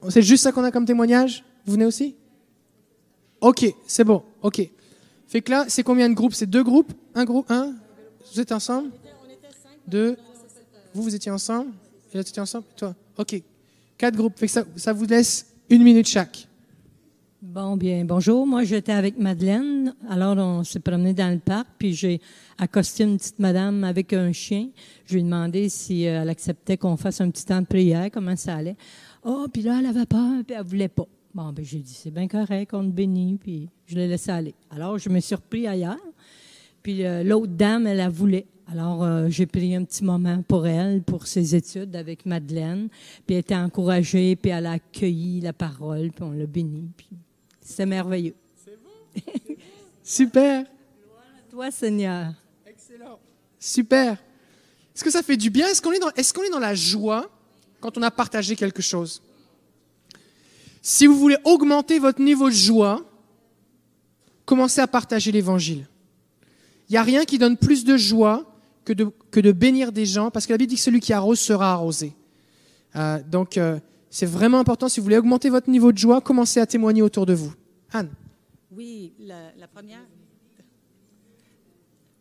C'est juste ça qu'on a comme témoignage? Vous venez aussi? OK, c'est bon. OK. Fait que là, c'est combien de groupes? C'est 2 groupes? Un groupe? Un? Vous êtes ensemble? 2. Vous étiez ensemble? Et là, tu étais ensemble? Toi? OK. 4 groupes. Fait que ça vous laisse 1 minute chaque. Bon, bien, bonjour. Moi, j'étais avec Madeleine. Alors, on s'est promené dans le parc, puis j'ai accosté une petite madame avec un chien. Je lui ai demandé si elle acceptait qu'on fasse un petit temps de prière, comment ça allait. Oh, puis là, elle avait peur, puis elle voulait pas. Bon, ben j'ai dit, c'est bien correct, on te bénit, puis je l'ai laissé aller. Alors, je me suis repris ailleurs, puis l'autre dame, elle voulait. Alors, j'ai pris un petit moment pour elle, pour ses études avec Madeleine, puis elle était encouragée, puis elle a accueilli la parole, puis on l'a bénie, puis c'est merveilleux. C'est bon. Super. Gloire à toi, Seigneur. Excellent. Super. Est-ce que ça fait du bien? Est-ce qu'on est dans la joie quand on a partagé quelque chose? Si vous voulez augmenter votre niveau de joie, commencez à partager l'Évangile. Il n'y a rien qui donne plus de joie que de bénir des gens, parce que la Bible dit que celui qui arrose sera arrosé. Donc, c'est vraiment important. Si vous voulez augmenter votre niveau de joie, commencez à témoigner autour de vous. Anne? Oui, la première...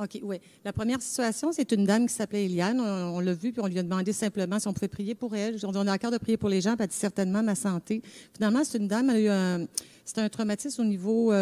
OK, oui. La première situation, c'est une dame qui s'appelait Eliane. On l'a vue, puis on lui a demandé simplement si on pouvait prier pour elle. On a à cœur de prier pour les gens, puis elle a dit certainement ma santé. Finalement, c'est une dame, elle a eu c'était un traumatisme au niveau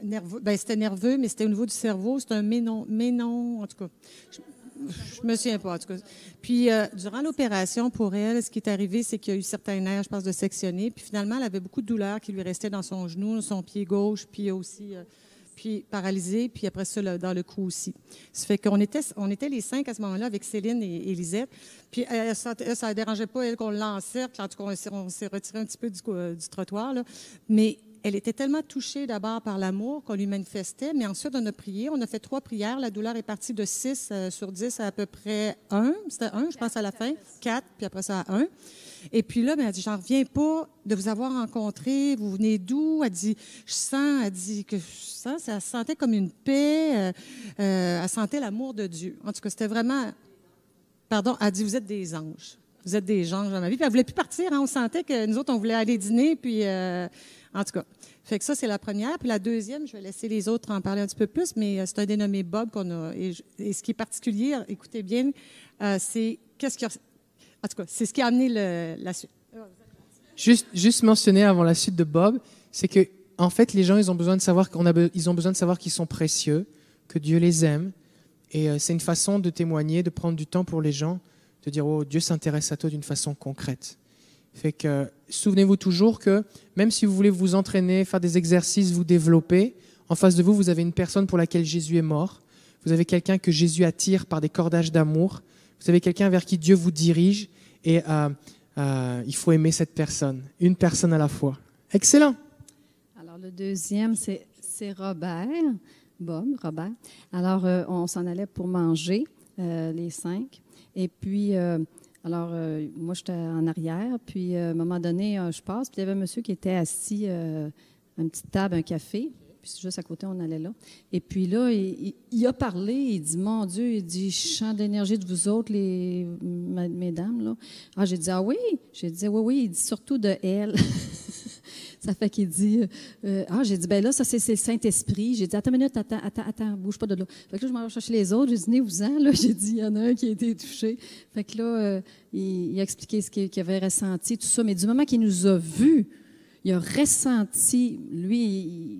nerveux. Bien, c'était nerveux, mais c'était au niveau du cerveau. C'était un ménon, en tout cas. Je me souviens pas, en tout cas. Puis, durant l'opération, pour elle, ce qui est arrivé, c'est qu'il y a eu certains nerfs, je pense, de sectionner. Puis, finalement, elle avait beaucoup de douleurs qui lui restaient dans son genou, son pied gauche, puis aussi... puis paralysée, puis après ça, dans le cou aussi. Ça fait qu'on était les 5 à ce moment-là avec Céline et Lisette. Puis ça ne dérangeait pas, elle, qu'on l'encercle. En tout cas, on s'est retiré un petit peu du trottoir, là. Mais elle était tellement touchée d'abord par l'amour qu'on lui manifestait, mais ensuite, on a prié. On a fait 3 prières. La douleur est partie de 6 sur 10 à peu près 1. C'était 1, je pense, à la fin. 4, puis après ça, à 1. Et puis là, elle dit, j'en reviens pas de vous avoir rencontré. Vous venez d'où? Elle dit, elle dit que ça sentait comme une paix. Elle sentait l'amour de Dieu. En tout cas, c'était vraiment... Pardon, elle dit, vous êtes des anges. Vous êtes des anges dans ma vie. Puis elle voulait plus partir. Hein. On sentait que nous autres, on voulait aller dîner. Puis, en tout cas, fait que ça, c'est la première. Puis la deuxième, je vais laisser les autres en parler un petit peu plus, mais c'est un dénommé Bob qu'on a... Et ce qui est particulier, écoutez bien, c'est qu'est-ce qu'il y a... En tout cas, c'est ce qui a amené la suite. Juste mentionner avant la suite de Bob, c'est que en fait, les gens, ils ont besoin de savoir qu'ils sont précieux, que Dieu les aime. Et c'est une façon de témoigner, de prendre du temps pour les gens, de dire, oh, Dieu s'intéresse à toi d'une façon concrète. Fait que souvenez-vous toujours que même si vous voulez vous entraîner, faire des exercices, vous développer, en face de vous, vous avez une personne pour laquelle Jésus est mort. Vous avez quelqu'un que Jésus attire par des cordages d'amour. Vous avez quelqu'un vers qui Dieu vous dirige. Et il faut aimer cette personne, une personne à la fois. Excellent. Alors, le deuxième, c'est Robert. Bob, Robert. Alors, on s'en allait pour manger, les 5. Et puis, moi, j'étais en arrière. Puis, à un moment donné, je passe. Puis, il y avait un monsieur qui était assis à une petite table, un café. Puis, juste à côté, on allait là. Et puis là, il a parlé. Il dit, mon Dieu, il dit, je sens d'énergie de vous autres, mesdames, là. Ah, j'ai dit, ah oui? J'ai dit, oui. Il dit, surtout de elle. Ça fait qu'il dit, j'ai dit, ben là, ça, c'est le Saint-Esprit. J'ai dit, attends une minute, attends, bouge pas de là. Fait que là, je m'en vais chercher les autres. J'ai dit, venez-vous-en, là. J'ai dit, il y en a un qui a été touché. Fait que là, il a expliqué ce qu'il avait ressenti, tout ça. Mais du moment qu'il nous a vus, il a ressenti, lui,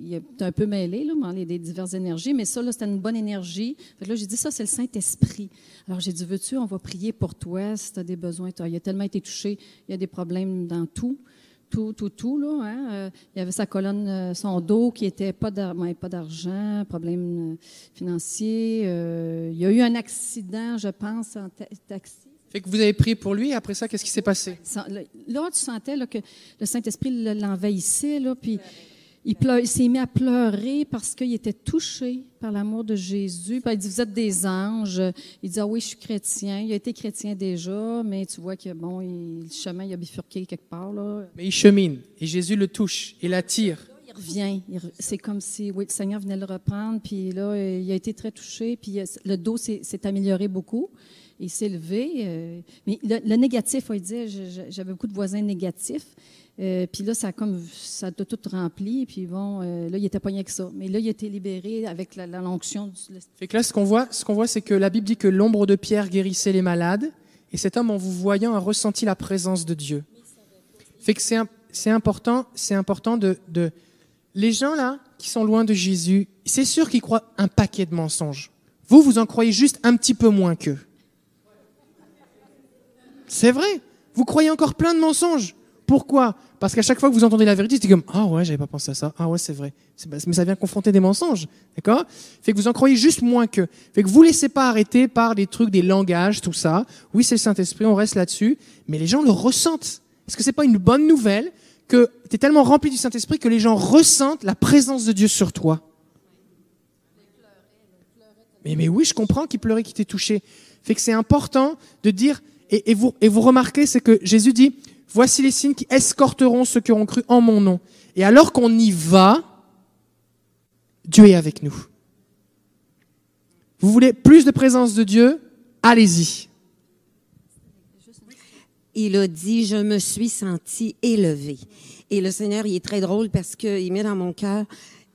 il est un peu mêlé, là, dans les diverses énergies, mais ça, là, c'était une bonne énergie. Fait que là, j'ai dit, ça, c'est le Saint-Esprit. Alors, j'ai dit, veux-tu, on va prier pour toi si tu as des besoins. Il a tellement été touché, il y a des problèmes dans tout, là. Hein? Il y avait sa colonne, son dos qui était pas d'argent, problème financier. Il y a eu un accident, je pense, en taxi. Fait que vous avez prié pour lui, et après ça, qu'est-ce qui s'est passé? Là, tu sentais là, que le Saint-Esprit l'envahissait, là, puis il s'est mis à pleurer parce qu'il était touché par l'amour de Jésus. Puis il dit, vous êtes des anges. Il dit, ah oui, je suis chrétien. Il a été chrétien déjà, mais tu vois que, bon, le chemin, il a bifurqué quelque part, là. Mais il chemine, et Jésus le touche, et l'attire. Il revient. C'est comme si, oui, le Seigneur venait le reprendre, puis là, il a été très touché, puis le dos s'est amélioré beaucoup. il s'est levé. Mais le négatif, on va dire, j'avais beaucoup de voisins négatifs. Puis là, ça a tout rempli. Puis bon, là, il était pogné avec ça. Mais là, il a été libéré avec l'onction. Fait que là, ce qu'on voit, c'est que la Bible dit que l'ombre de Pierre guérissait les malades. Et cet homme, en vous voyant, a ressenti la présence de Dieu. Fait que c'est important de... Les gens là, qui sont loin de Jésus, c'est sûr qu'ils croient un paquet de mensonges. Vous en croyez juste un petit peu moins qu'eux. C'est vrai. Vous croyez encore plein de mensonges. Pourquoi ? Parce qu'à chaque fois que vous entendez la vérité, c'est comme « Ah ouais, j'avais pas pensé à ça. Ah ouais, c'est vrai. » Mais ça vient confronter des mensonges. D'accord ? Fait que vous en croyez juste moins qu'eux. Fait que vous ne laissez pas arrêter par des trucs, des langages, tout ça. Oui, c'est le Saint-Esprit, on reste là-dessus. Mais les gens le ressentent. Est-ce que c'est pas une bonne nouvelle que tu es tellement rempli du Saint-Esprit que les gens ressentent la présence de Dieu sur toi? Mais oui, je comprends qu'il pleurait, qu'il t'ait touché. Fait que c'est important de dire, et vous remarquez, c'est que Jésus dit, voici les signes qui escorteront ceux qui auront cru en mon nom. Et alors qu'on y va, Dieu est avec nous. Vous voulez plus de présence de Dieu? Allez-y. Il a dit, je me suis senti élevé. Et le Seigneur, il est très drôle parce qu'il met dans mon cœur,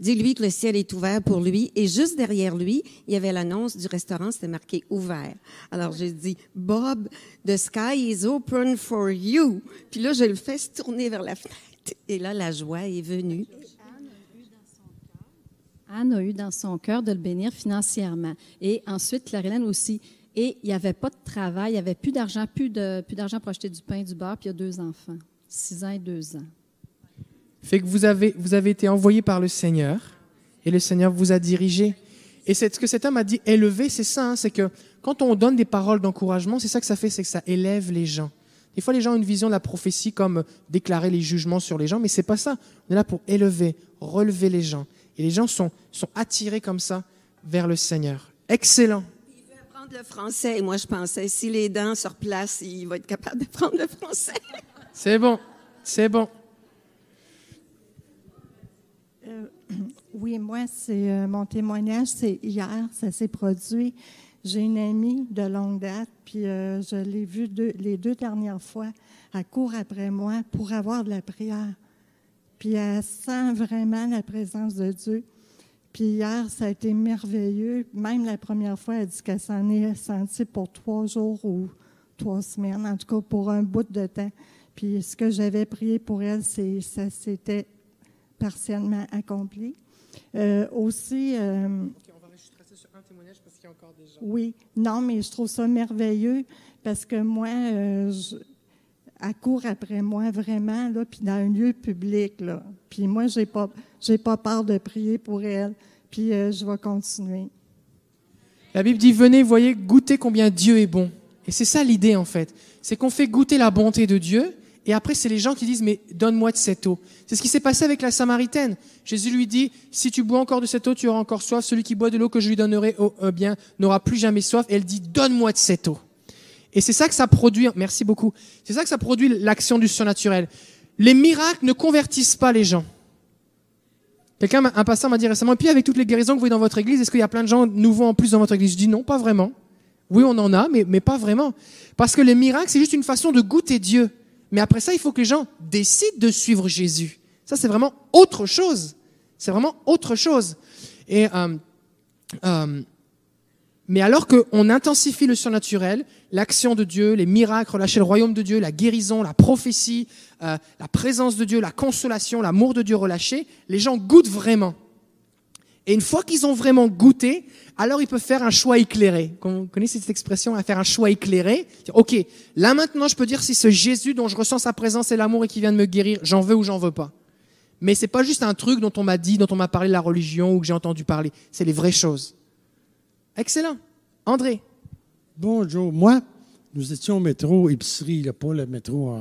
dis-lui que le ciel est ouvert pour lui. Et juste derrière lui, il y avait l'annonce du restaurant, c'était marqué ouvert. Alors j'ai dit, Bob, the sky is open for you. Puis là, je le fais se tourner vers la fenêtre. Et là, la joie est venue. Anne a eu dans son cœur de le bénir financièrement. Et ensuite, Claire-Hélène aussi. Et il n'y avait pas de travail, il n'y avait plus d'argent pour acheter du pain, du beurre, puis il y a 2 enfants, 6 ans et 2 ans. Fait que vous avez été envoyé par le Seigneur et le Seigneur vous a dirigé. Et c'est ce que cet homme a dit, élever, c'est ça, hein, c'est que quand on donne des paroles d'encouragement, c'est ça que ça fait, c'est que ça élève les gens. Des fois, les gens ont une vision de la prophétie comme déclarer les jugements sur les gens, mais c'est pas ça. On est là pour élever, relever les gens. Et les gens sont attirés comme ça vers le Seigneur. Excellent. Le français, et moi je pensais, si les dents se replacent, il va être capable de prendre le français. C'est bon, c'est bon. Oui, moi, c'est mon témoignage, c'est hier, ça s'est produit. J'ai une amie de longue date, puis je l'ai vue les 2 dernières fois. Elle court après moi pour avoir de la prière. Puis elle sent vraiment la présence de Dieu. Puis hier, ça a été merveilleux. Même la première fois, elle dit qu'elle s'en est sentie pour 3 jours ou 3 semaines, en tout cas pour un bout de temps. Puis ce que j'avais prié pour elle, ça s'était partiellement accompli. Aussi... Okay, on va juste rester sur un témoignage parce qu'il y a encore des gens. Oui, non, mais je trouve ça merveilleux parce que moi, elle court après moi vraiment, là, puis dans un lieu public, là. Puis moi, j'ai pas peur de prier pour elle, puis je vais continuer. La Bible dit, venez, voyez, goûtez combien Dieu est bon. Et c'est ça l'idée, en fait. C'est qu'on fait goûter la bonté de Dieu, et après, c'est les gens qui disent, mais donne-moi de cette eau. C'est ce qui s'est passé avec la Samaritaine. Jésus lui dit, si tu bois encore de cette eau, tu auras encore soif. Celui qui boit de l'eau que je lui donnerai, bien, n'aura plus jamais soif. Et elle dit, donne-moi de cette eau. Et c'est ça que ça produit, merci beaucoup, c'est ça que ça produit l'action du surnaturel. Les miracles ne convertissent pas les gens. Un pasteur m'a dit récemment, et puis avec toutes les guérisons que vous voyez dans votre église, est-ce qu'il y a plein de gens nouveaux en plus dans votre église? Je dis non, pas vraiment. Oui, on en a, mais pas vraiment. Parce que les miracles, c'est juste une façon de goûter Dieu. Mais après ça, il faut que les gens décident de suivre Jésus. Ça, c'est vraiment autre chose. C'est vraiment autre chose. Et mais alors qu'on intensifie le surnaturel, l'action de Dieu, les miracles, relâcher le royaume de Dieu, la guérison, la prophétie, la présence de Dieu, la consolation, l'amour de Dieu relâché, les gens goûtent vraiment. Et une fois qu'ils ont vraiment goûté, alors ils peuvent faire un choix éclairé. Vous connaissez cette expression, à faire un choix éclairé. Ok, là maintenant je peux dire si ce Jésus dont je ressens sa présence et l'amour et qui vient de me guérir, j'en veux ou j'en veux pas. Mais c'est pas juste un truc dont on m'a dit, dont on m'a parlé de la religion ou que j'ai entendu parler. C'est les vraies choses. Excellent. André. Bonjour. Moi, nous étions au métro épicerie, là, pas le métro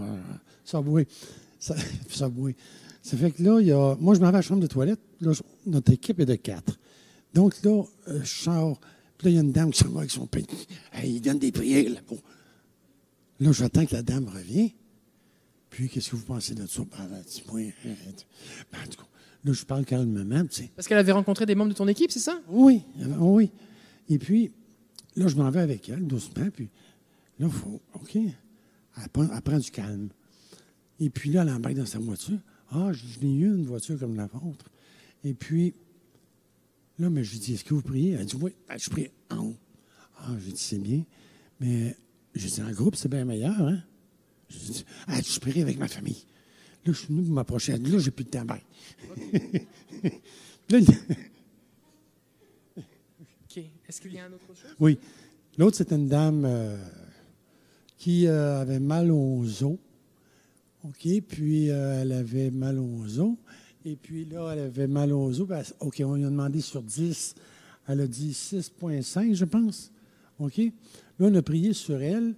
Subway. Subway. Ça fait que là, moi, je m'en vais à la chambre de toilette. Là, notre équipe est de 4. Donc là, je sors. Puis là, il y a une dame qui s'en va avec son pain. Il donne des prières là-bas. Là, j'attends que la dame revienne. Puis, qu'est-ce que vous pensez de ça? Dis-moi. En tout cas, là, je parle calmement. Tu sais. Parce qu'elle avait rencontré des membres de ton équipe, c'est ça? Oui, oui. Et puis, là, je m'en vais avec elle, doucement. Puis, Là, il faut, OK, elle prend du calme. Et puis là, elle embarque dans sa voiture. Ah, je n'ai eu une voiture comme la vôtre. Et puis, là, mais je lui dis, est-ce que vous priez? Elle dit, oui, je prie en haut. Ah, je dis, c'est bien. Mais, je dis, en groupe, c'est bien meilleur, hein? Je dis, je prie avec ma famille. Là, je suis venu pour m'approcher. Elle dit, là, j'ai plus de temps. Bye. Là, OK. Est-ce qu'il y a une autre chose? oui. L'autre, c'était une dame qui avait mal aux os. OK. Puis, elle avait mal aux os. Et puis là, elle avait mal aux os. OK, on lui a demandé sur 10. Elle a dit 6,5, je pense. OK. Là, on a prié sur elle.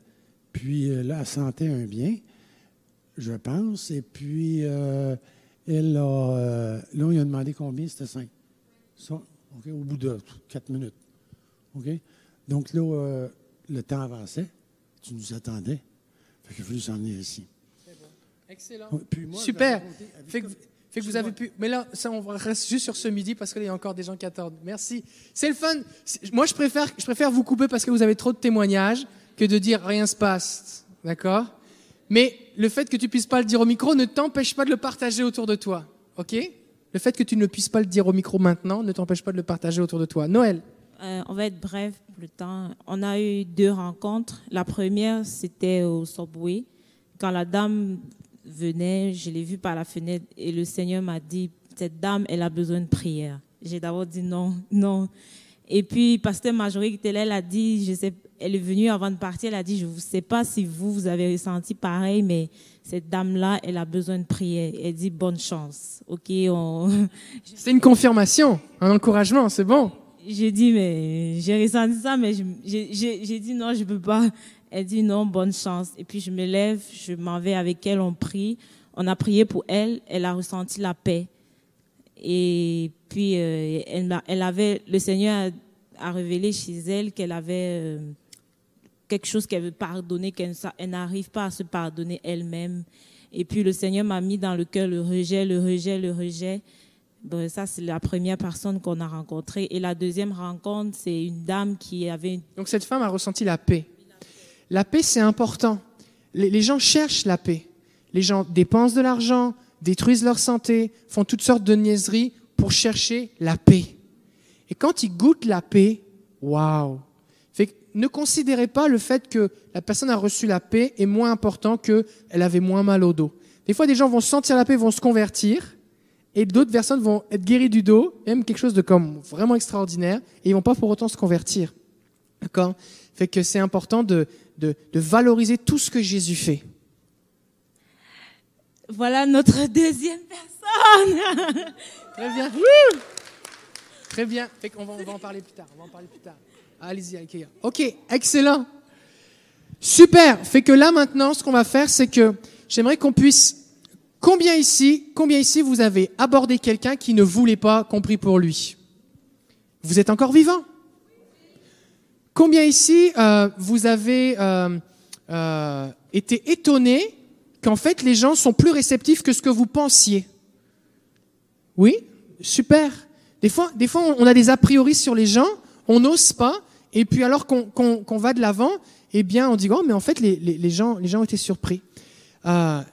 Puis là, elle sentait un bien, je pense. Et puis, elle a... là, on lui a demandé combien, c'était 5. Ça, OK, au bout de 4 minutes. OK. Donc là, le temps avançait. Tu nous attendais. Fait qu'il a fallu s'en venir ici. C'est bon. Excellent. Puis moi, Super. Fait que vous avez pu... Mais là, ça, on reste juste sur ce midi parce qu'il y a encore des gens qui attendent. Merci. C'est le fun. Moi, je préfère vous couper parce que vous avez trop de témoignages que de dire rien se passe. D'accord? Mais le fait que tu puisses pas le dire au micro ne t'empêche pas de le partager autour de toi. OK? Le fait que tu ne puisses pas le dire au micro maintenant ne t'empêche pas de le partager autour de toi. Noël. On va être bref pour le temps. On a eu 2 rencontres. La première, c'était au Subway. Quand la dame venait, je l'ai vue par la fenêtre et le Seigneur m'a dit, cette dame, elle a besoin de prière. J'ai d'abord dit non, non. Et puis, pasteur Marjorie qui était là, elle a dit, je sais, elle est venue avant de partir, elle a dit, je ne sais pas si vous avez ressenti pareil, mais cette dame-là, elle a besoin de prière. Elle dit, bonne chance. OK, C'est une confirmation, un encouragement, c'est bon. J'ai dit, mais j'ai ressenti ça, mais j'ai dit non, je peux pas. Elle dit non, bonne chance. Et puis je me lève, je m'en vais avec elle, on prie. On a prié pour elle, elle a ressenti la paix. Et puis le Seigneur a révélé chez elle qu'elle avait quelque chose qu'elle veut pardonner, qu'elle n'arrive pas à se pardonner elle-même. Et puis le Seigneur m'a mis dans le cœur le rejet, le rejet, le rejet. Bon, ça, c'est la première personne qu'on a rencontrée. Et la deuxième rencontre, c'est une dame qui avait... Donc cette femme a ressenti la paix. La paix, c'est important. Les gens cherchent la paix. Les gens dépensent de l'argent, détruisent leur santé, font toutes sortes de niaiseries pour chercher la paix. Et quand ils goûtent la paix, waouh! Fait que ne considérez pas le fait que la personne a reçu la paix est moins important qu'elle avait moins mal au dos. Des fois, des gens vont sentir la paix, vont se convertir, et d'autres personnes vont être guéries du dos, même quelque chose de comme vraiment extraordinaire, et ils vont pas pour autant se convertir. D'accord? Fait que c'est important de valoriser tout ce que Jésus fait. Voilà notre deuxième personne. Très bien. Très bien. Fait qu'on va en parler plus tard. Allez-y, Ikea. OK, excellent. Super. Fait que là, maintenant, ce qu'on va faire, c'est que j'aimerais qu'on puisse... Combien ici vous avez abordé quelqu'un qui ne voulait pas qu'on prie pour lui? Vous êtes encore vivant? Combien ici vous avez été étonné qu'en fait les gens sont plus réceptifs que ce que vous pensiez? Oui? Super. Des fois on a des a priori sur les gens, on n'ose pas, et puis alors qu'on va de l'avant, eh bien on dit oh mais en fait les gens ont été surpris.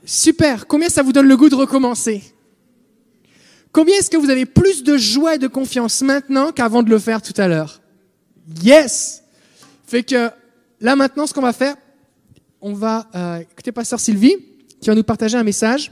Super. Combien ça vous donne le goût de recommencer? Combien est-ce que vous avez plus de joie et de confiance maintenant qu'avant de le faire tout à l'heure? Yes! Fait que là maintenant, ce qu'on va faire, on va écouter Pasteur Sylvie qui va nous partager un message.